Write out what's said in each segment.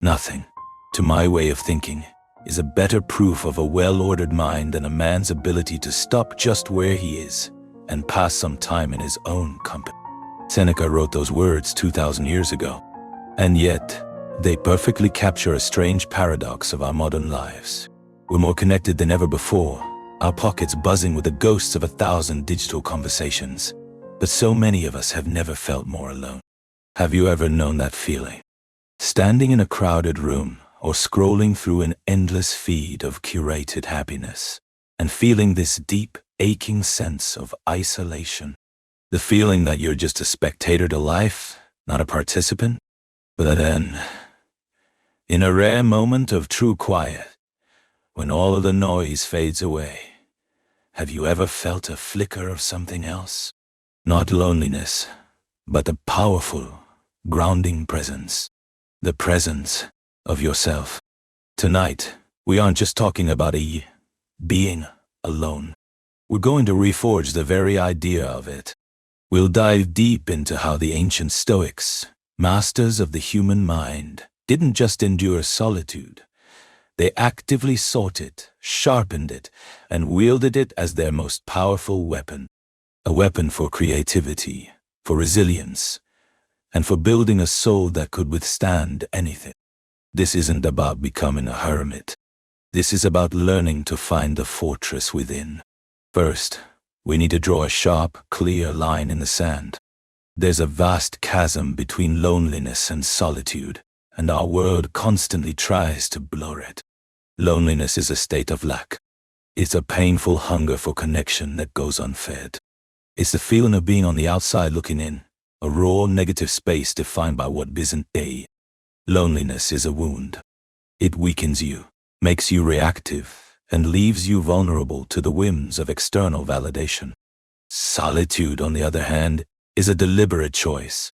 Nothing, to my way of thinking, is a better proof of a well-ordered mind than a man's ability to stop just where he is and pass some time in his own company. Seneca wrote those words 2,000 years ago, and yet they perfectly capture a strange paradox of our modern lives. We're more connected than ever before, our pockets buzzing with the ghosts of 1,000 digital conversations, but so many of us have never felt more alone. Have you ever known that feeling? Standing in a crowded room or scrolling through an endless feed of curated happiness and feeling this deep, aching sense of isolation. The feeling that you're just a spectator to life, not a participant. But then, in a rare moment of true quiet, when all of the noise fades away, have you ever felt a flicker of something else? Not loneliness, but a powerful, grounding presence. The presence of yourself. Tonight, we aren't just talking about being alone. We're going to reforge the very idea of it. We'll dive deep into how the ancient Stoics, masters of the human mind, didn't just endure solitude. They actively sought it, sharpened it, and wielded it as their most powerful weapon. A weapon for creativity, for resilience, and for building a soul that could withstand anything. This isn't about becoming a hermit. This is about learning to find the fortress within. First, we need to draw a sharp, clear line in the sand. There's a vast chasm between loneliness and solitude, and our world constantly tries to blur it. Loneliness is a state of lack. It's a painful hunger for connection that goes unfed. It's the feeling of being on the outside looking in, a raw, negative space defined by what isn't a. Loneliness is a wound. It weakens you, makes you reactive, and leaves you vulnerable to the whims of external validation. Solitude, on the other hand, is a deliberate choice.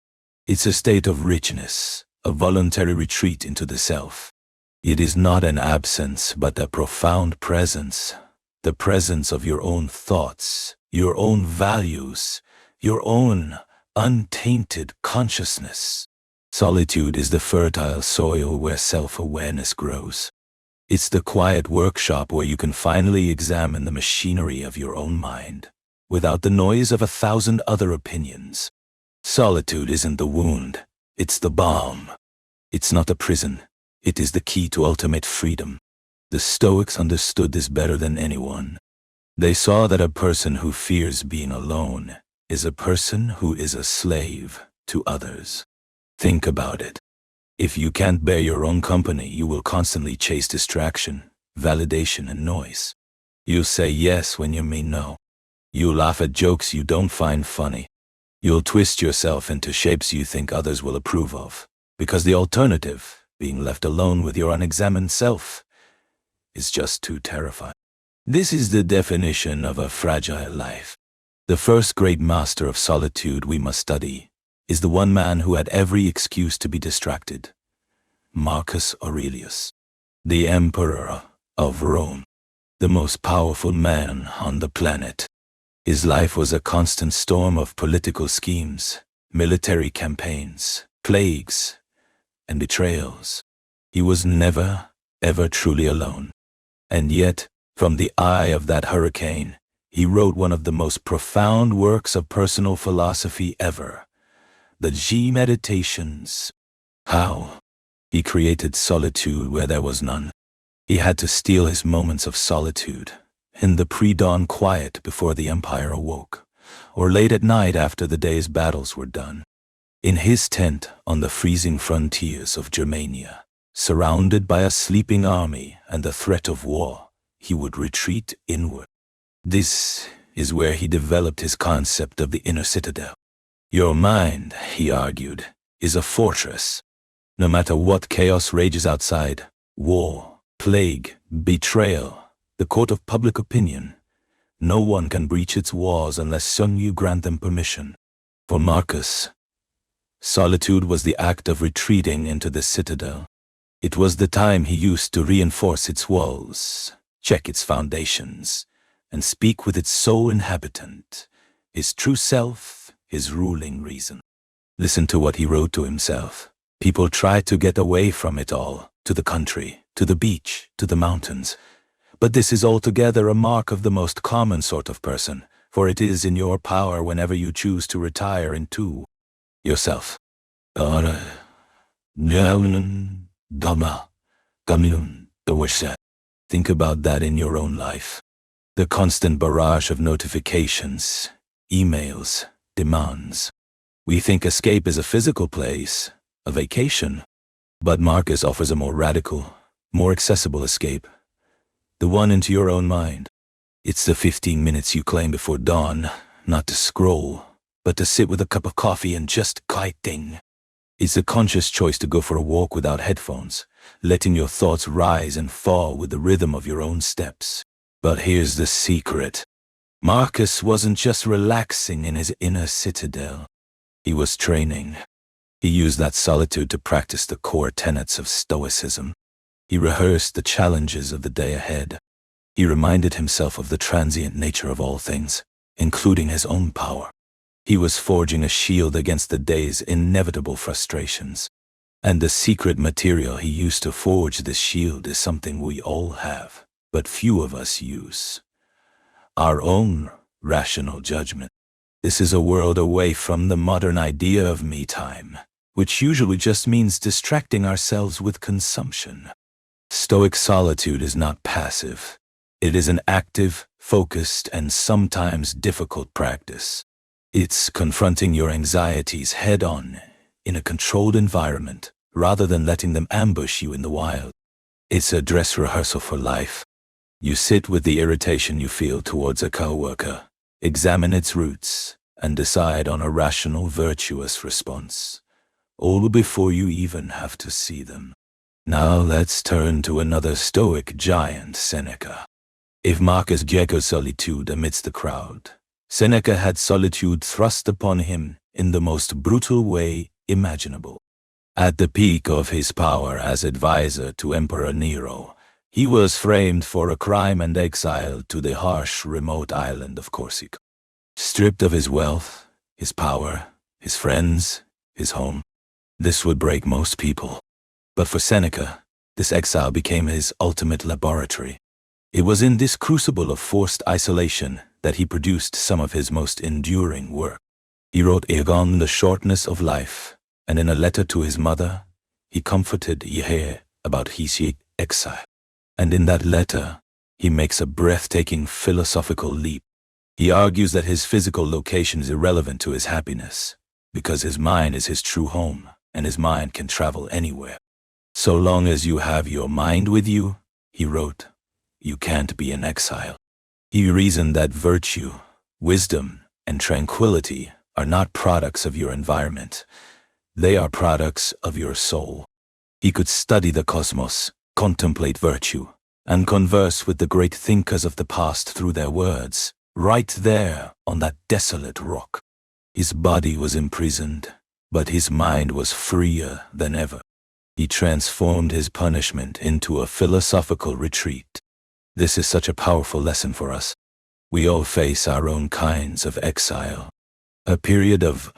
It's a state of richness, a voluntary retreat into the self. It is not an absence, but a profound presence, the presence of your own thoughts, your own values, your own untainted consciousness. Solitude is the fertile soil where self-awareness grows. It's the quiet workshop where you can finally examine the machinery of your own mind, without the noise of 1,000 other opinions. Solitude isn't the wound, it's the balm. It's not a prison, it is the key to ultimate freedom. The Stoics understood this better than anyone. They saw that a person who fears being alone is a person who is a slave to others. Think about it. If you can't bear your own company, you will constantly chase distraction, validation, and noise. You'll say yes when you mean no. You'll laugh at jokes you don't find funny. You'll twist yourself into shapes you think others will approve of, because the alternative, being left alone with your unexamined self, is just too terrifying. This is the definition of a fragile life. The first great master of solitude we must study is the one man who had every excuse to be distracted, Marcus Aurelius, the emperor of Rome, the most powerful man on the planet. His life was a constant storm of political schemes, military campaigns, plagues, and betrayals. He was never, ever truly alone. And yet, from the eye of that hurricane, he wrote one of the most profound works of personal philosophy ever, the Meditations. How? He created solitude where there was none. He had to steal his moments of solitude, in the pre-dawn quiet before the empire awoke, or late at night after the day's battles were done. In his tent on the freezing frontiers of Germania, surrounded by a sleeping army and the threat of war, he would retreat inward. This is where he developed his concept of the inner citadel. Your mind, he argued, is a fortress. No matter what chaos rages outside, war, plague, betrayal, the court of public opinion, no one can breach its walls unless you grant them permission. For Marcus, solitude was the act of retreating into the citadel. It was the time he used to reinforce its walls, check its foundations, and speak with its sole inhabitant, his true self, his ruling reason. Listen to what he wrote to himself. People try to get away from it all, to the country, to the beach, to the mountains. But this is altogether a mark of the most common sort of person, for it is in your power whenever you choose to retire into yourself. Think about that in your own life. The constant barrage of notifications, emails, demands. We think escape is a physical place, a vacation. But Marcus offers a more radical, more accessible escape. The one into your own mind. It's the 15 minutes you claim before dawn, not to scroll, but to sit with a cup of coffee and just kiting. It's a conscious choice to go for a walk without headphones, letting your thoughts rise and fall with the rhythm of your own steps. But here's the secret. Marcus wasn't just relaxing in his inner citadel. He was training. He used that solitude to practice the core tenets of Stoicism. He rehearsed the challenges of the day ahead. He reminded himself of the transient nature of all things, including his own power. He was forging a shield against the day's inevitable frustrations. And the secret material he used to forge this shield is something we all have, but few of us use. Our own rational judgment. This is a world away from the modern idea of me time, which usually just means distracting ourselves with consumption. Stoic solitude is not passive. It is an active, focused, and sometimes difficult practice. It's confronting your anxieties head-on, in a controlled environment, rather than letting them ambush you in the wild. It's a dress rehearsal for life. You sit with the irritation you feel towards a coworker, examine its roots, and decide on a rational, virtuous response, all before you even have to see them. Now let's turn to another Stoic giant, Seneca. If Marcus echoed solitude amidst the crowd, Seneca had solitude thrust upon him in the most brutal way imaginable. At the peak of his power as advisor to Emperor Nero, he was framed for a crime and exiled to the harsh, remote island of Corsica. Stripped of his wealth, his power, his friends, his home. This would break most people. But for Seneca, this exile became his ultimate laboratory. It was in this crucible of forced isolation that he produced some of his most enduring work. He wrote on the shortness of life, and in a letter to his mother, he comforted Ihe about his exile. And in that letter, he makes a breathtaking philosophical leap. He argues that his physical location is irrelevant to his happiness, because his mind is his true home, and his mind can travel anywhere. So long as you have your mind with you, he wrote, you can't be in exile. He reasoned that virtue, wisdom, and tranquility are not products of your environment. They are products of your soul. He could study the cosmos, contemplate virtue, and converse with the great thinkers of the past through their words, right there on that desolate rock. His body was imprisoned, but his mind was freer than ever. He transformed his punishment into a philosophical retreat. This is such a powerful lesson for us. We all face our own kinds of exile. A period of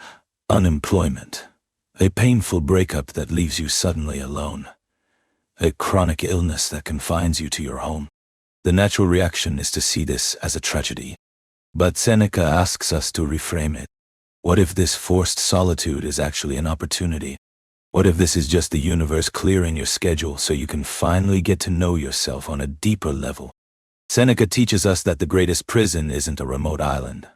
unemployment. A painful breakup that leaves you suddenly alone. A chronic illness that confines you to your home. The natural reaction is to see this as a tragedy. But Seneca asks us to reframe it. What if this forced solitude is actually an opportunity? What if this is just the universe clearing your schedule so you can finally get to know yourself on a deeper level? Seneca teaches us that the greatest prison isn't a remote island,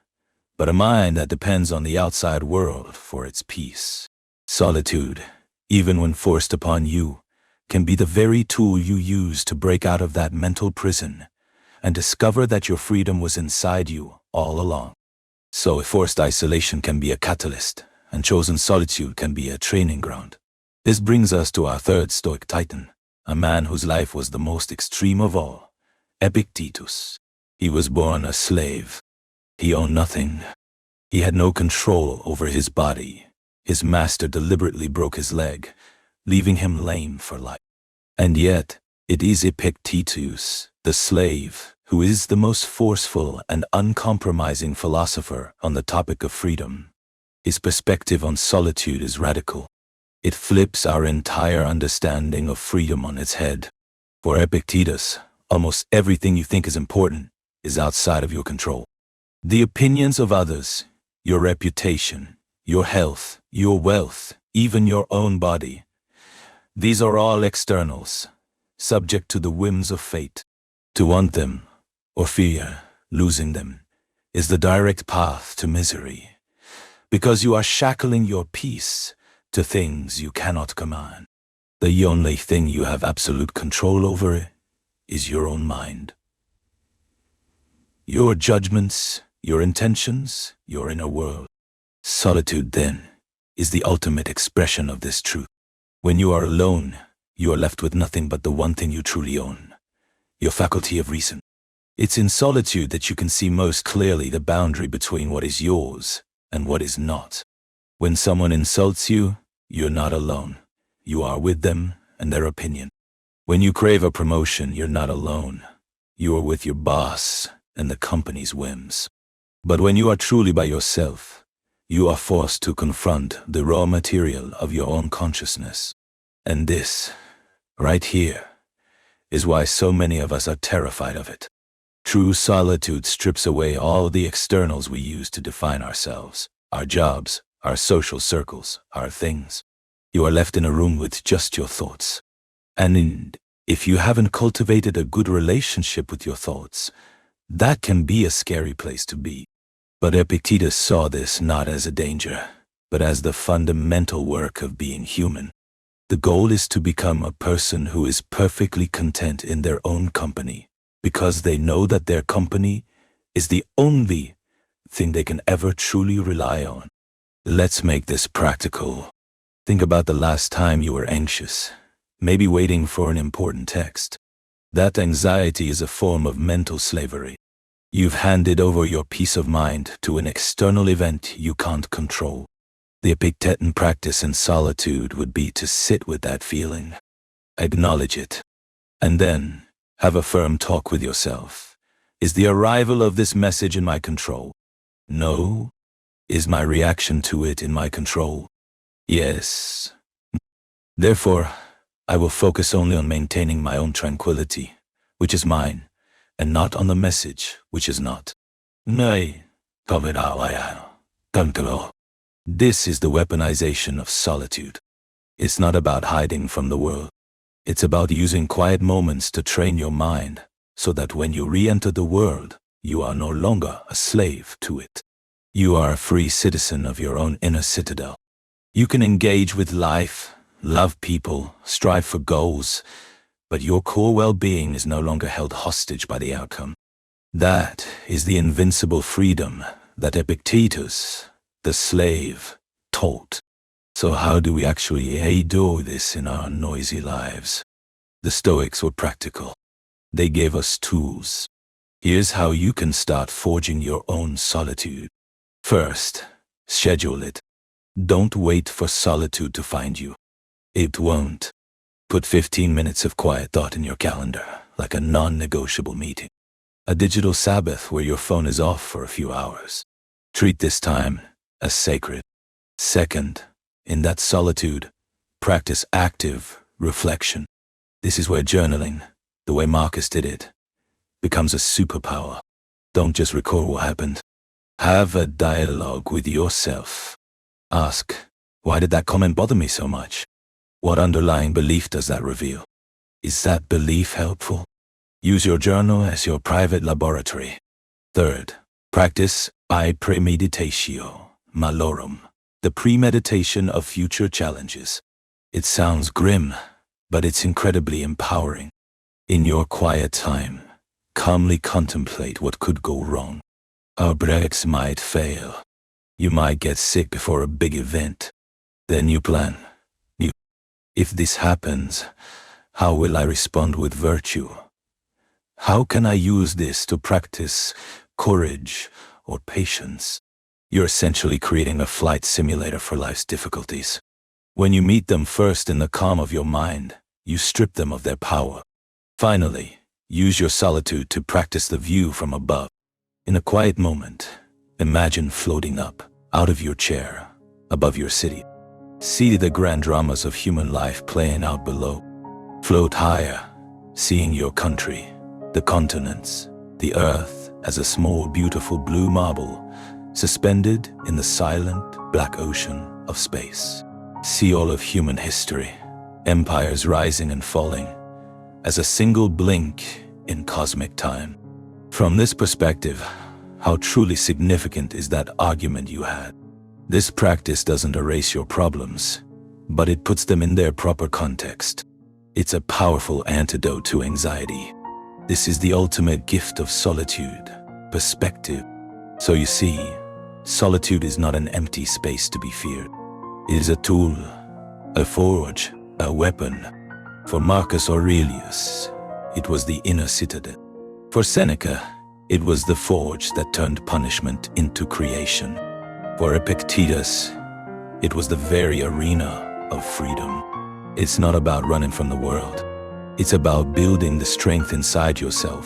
but a mind that depends on the outside world for its peace. Solitude, even when forced upon you, can be the very tool you use to break out of that mental prison and discover that your freedom was inside you all along. So forced isolation can be a catalyst, and chosen solitude can be a training ground. This brings us to our third Stoic titan, a man whose life was the most extreme of all, Epictetus. He was born a slave. He owned nothing. He had no control over his body. His master deliberately broke his leg, leaving him lame for life. And yet, it is Epictetus, the slave, who is the most forceful and uncompromising philosopher on the topic of freedom. His perspective on solitude is radical. It flips our entire understanding of freedom on its head. For Epictetus, almost everything you think is important is outside of your control. The opinions of others, your reputation, your health, your wealth, even your own body. These are all externals, subject to the whims of fate. To want them, or fear losing them, is the direct path to misery, because you are shackling your peace to things you cannot command. The only thing you have absolute control over is your own mind. Your judgments, your intentions, your inner world. Solitude, then, is the ultimate expression of this truth. When you are alone, you are left with nothing but the one thing you truly own, your faculty of reason. It's in solitude that you can see most clearly the boundary between what is yours and what is not. When someone insults you, you're not alone. You are with them and their opinion. When you crave a promotion, you're not alone. You are with your boss and the company's whims. But when you are truly by yourself, you are forced to confront the raw material of your own consciousness. And this, right here, is why so many of us are terrified of it. True solitude strips away all the externals we use to define ourselves, our jobs, our social circles, our things. You are left in a room with just your thoughts. And if you haven't cultivated a good relationship with your thoughts, that can be a scary place to be. But Epictetus saw this not as a danger, but as the fundamental work of being human. The goal is to become a person who is perfectly content in their own company, because they know that their company is the only thing they can ever truly rely on. Let's make this practical. Think about the last time you were anxious, maybe waiting for an important text. That anxiety is a form of mental slavery. You've handed over your peace of mind to an external event you can't control. The Epictetan practice in solitude would be to sit with that feeling, acknowledge it, and then have a firm talk with yourself. Is the arrival of this message in my control? No. Is my reaction to it in my control? Yes. Therefore, I will focus only on maintaining my own tranquility, which is mine, and not on the message, which is not. Nay, this is the weaponization of solitude. It's not about hiding from the world. It's about using quiet moments to train your mind, so that when you re-enter the world, you are no longer a slave to it. You are a free citizen of your own inner citadel. You can engage with life, love people, strive for goals, but your core well-being is no longer held hostage by the outcome. That is the invincible freedom that Epictetus, the slave, taught. So how do we actually do this in our noisy lives? The Stoics were practical. They gave us tools. Here's how you can start forging your own solitude. First, schedule it. Don't wait for solitude to find you. It won't. Put 15 minutes of quiet thought in your calendar, like a non-negotiable meeting. A digital Sabbath where your phone is off for a few hours. Treat this time as sacred. Second, in that solitude, practice active reflection. This is where journaling, the way Marcus did it, becomes a superpower. Don't just record what happened. Have a dialogue with yourself. Ask, why did that comment bother me so much? What underlying belief does that reveal? Is that belief helpful? Use your journal as your private laboratory. Third, practice premeditatio malorum, the premeditation of future challenges. It sounds grim, but it's incredibly empowering. In your quiet time, calmly contemplate what could go wrong. Our breaks might fail. You might get sick before a big event. Then you plan. If this happens, how will I respond with virtue? How can I use this to practice courage or patience? You're essentially creating a flight simulator for life's difficulties. When you meet them first in the calm of your mind, you strip them of their power. Finally, use your solitude to practice the view from above. In a quiet moment, imagine floating up, out of your chair, above your city. See the grand dramas of human life playing out below. Float higher, seeing your country, the continents, the earth as a small, beautiful blue marble suspended in the silent black ocean of space. See all of human history, empires rising and falling, as a single blink in cosmic time. From this perspective, how truly significant is that argument you had? This practice doesn't erase your problems, but it puts them in their proper context. It's a powerful antidote to anxiety. This is the ultimate gift of solitude, perspective. So you see, solitude is not an empty space to be feared. It is a tool, a forge, a weapon. For Marcus Aurelius, it was the inner citadel. For Seneca, it was the forge that turned punishment into creation. For Epictetus, it was the very arena of freedom. It's not about running from the world. It's about building the strength inside yourself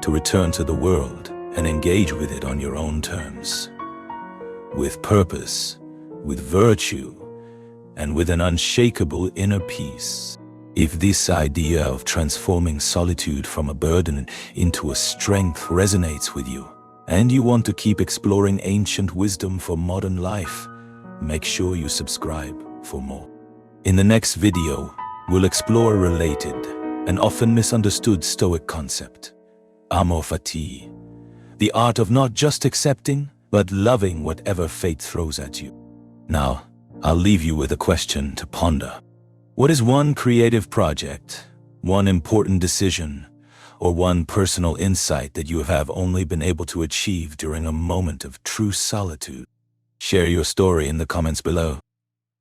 to return to the world and engage with it on your own terms. With purpose, with virtue, and with an unshakable inner peace. If this idea of transforming solitude from a burden into a strength resonates with you, and you want to keep exploring ancient wisdom for modern life, make sure you subscribe for more. In the next video, we'll explore a related and often misunderstood Stoic concept, amor fati, the art of not just accepting, but loving whatever fate throws at you. Now, I'll leave you with a question to ponder. What is one creative project, one important decision, or one personal insight that you have only been able to achieve during a moment of true solitude? Share your story in the comments below.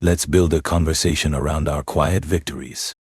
Let's build a conversation around our quiet victories.